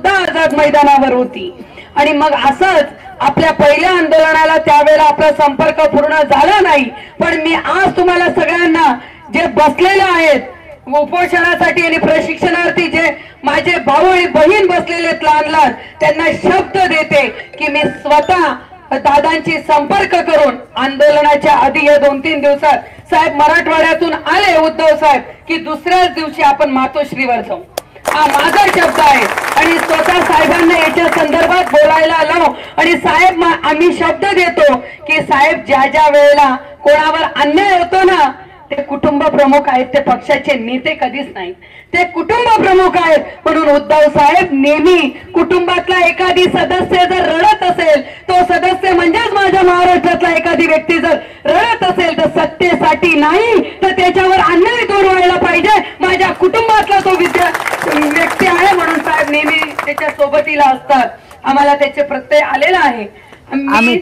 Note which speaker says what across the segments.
Speaker 1: आझाद मैदानावर होती। आणि मग असंच आपल्या पहिल्या आंदोलनाला त्यावेळेला आपला संपर्क पूर्ण झाला नाही, पण मी आज तुम्हाला सगळ्यांना जे बसलेले आहेत उपोषणासाठी आणि प्रशिक्षणार्थी जे माझे भाऊ आणि बहीण बसलेले आहेत लहान लहान, त्यांना शब्द देते की मी स्वतः दादांची संपर्क करून आंदोलनाच्या आधी या 2-3 दिवसात साहेब मराठवाड्यातून आले उद्धव साहेब की दुसऱ्याच दिवशी आपण मातोश्रीवर जाऊ, हा माझा शब्द आहे। आणि स्वतः साहेबांना याच्या संदर्भात बोलायला लाव। आणि साहेब आम्ही शब्द देतो की साहेब ज्या ज्या वेळेला कोणावर अन्याय होतो ना, ते कुटुंब प्रमुख आहेत, ते पक्षाचे नेते कधीच नाहीत, ते कुटुंब प्रमुख आहेत। म्हणून उद्धव साहेब नेहमी कुटुंबातला एखादी सदस्य जर रडत असेल, तो सदस्य म्हणजेच माझ्या महाराष्ट्रातला एखादी व्यक्ती जर रडत असेल तर सत्तेसाठी नाही तर त्याच्यावर अन्याय दूर व्हायला पाहिजे, माझ्या कुटुंबातला तो व्यक्ती आहे। म्हणून साहेब नेहमी त्याच्या सोबतीला असतात, आम्हाला त्याचे प्रत्यय आलेला आहे।
Speaker 2: आम्ही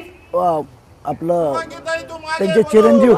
Speaker 2: आपलं त्यांचे चिरंजीव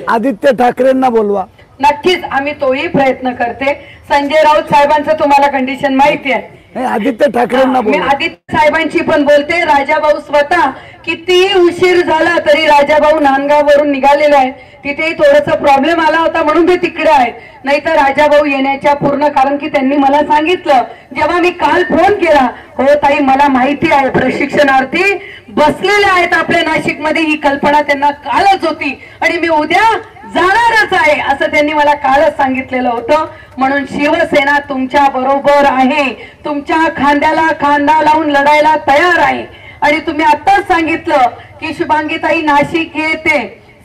Speaker 2: आदित्य ठाकरेंना बोलवा।
Speaker 1: नक्कीच आम्ही तोही प्रयत्न करते। संजय राऊत साहेबांचं तुम्हाला कंडिशन माहिती आहे,
Speaker 2: आदित्य ठाकरेंना
Speaker 1: मी आदित्य साहेबांची पण बोलते। राजाभाऊ स्वतः किती उशीर झाला तरी राजाभाऊ नांदगाववरून निघालेला आहे, तिथेही थोडासा प्रॉब्लेम आला होता म्हणून ते तिकडे आहेत, नाहीतर राजाभाऊ येण्याच्या पूर्ण कारण की त्यांनी मला सांगितलं जेव्हा मी काल फोन केला, हो ताई मला माहिती आहे प्रशिक्षणार्थी बसलेले आहेत आपल्या नाशिक मध्ये, ही कल्पना त्यांना कालच होती आणि मी उद्या जाणारच आहे असं त्यांनी मला कालच सांगितलेलं होतं। म्हणून शिवसेना तुमच्या बरोबर आहे, तुमच्या खांद्याला खांदा लावून लढायला तयार आहे। आणि तुम्ही आताच सांगितलं की शुभांगीताई नाशिक येते,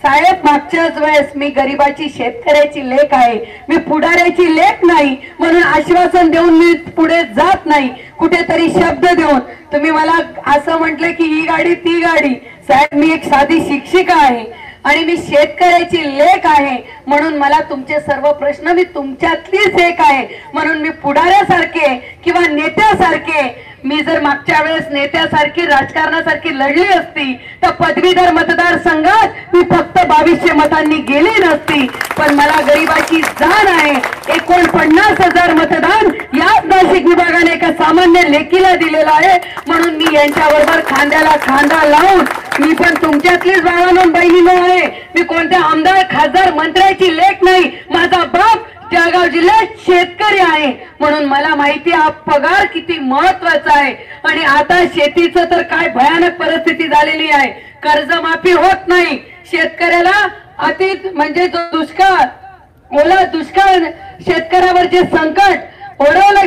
Speaker 1: साहेब मागच्याच वेळेस मी गरीबाची शेतकऱ्याची लेख आहे, मी पुढाऱ्याची लेख नाही, म्हणून आश्वासन देऊन मी पुढे जात नाही, कुठेतरी शब्द देऊन तुम्ही मला असं म्हटले की ही गाडी ती गाडी, साहेब मी एक साधी शिक्षिका आहे आणि मी शेतकऱ्याची लेख आहे, म्हणून मला तुमचे सर्व प्रश्न मी तुमच्यातलीच एक आहे, म्हणून मी पुढाऱ्यासारखे किंवा नेत्यासारखे मी जर मागच्या वेळेस नेत्यासारखी राजकारणासारखी लढली असती तर पदवीधर मतदारसंघात मी फक्त 2200 मतांनी गेली नसती, पण मला गरिबाची जाण आहे। 49,000 मतदान याच नाशिक विभागाने एका सामान्य लेखीला दिलेला आहे, म्हणून मी यांच्याबरोबर खांद्याला खांदा लावून मी पण तुमच्यातलीच भावानो बहिणीनो आहे, मी कोणत्या आमदार खासदार मंत्र्याची लेख नाही, माझा बाप जळगाव जिल्ह्यात शेतकरी आहे, म्हणून मला माहिती आहे पगार किती महत्वाचा आहे। आणि आता शेतीचं तर काय भयानक परिस्थिती झालेली आहे, कर्जमाफी होत नाही, शेतकऱ्याला अति म्हणजे जो दुष्काळ ओला दुष्काळ शेतकऱ्यावर जे संकट ओढवलं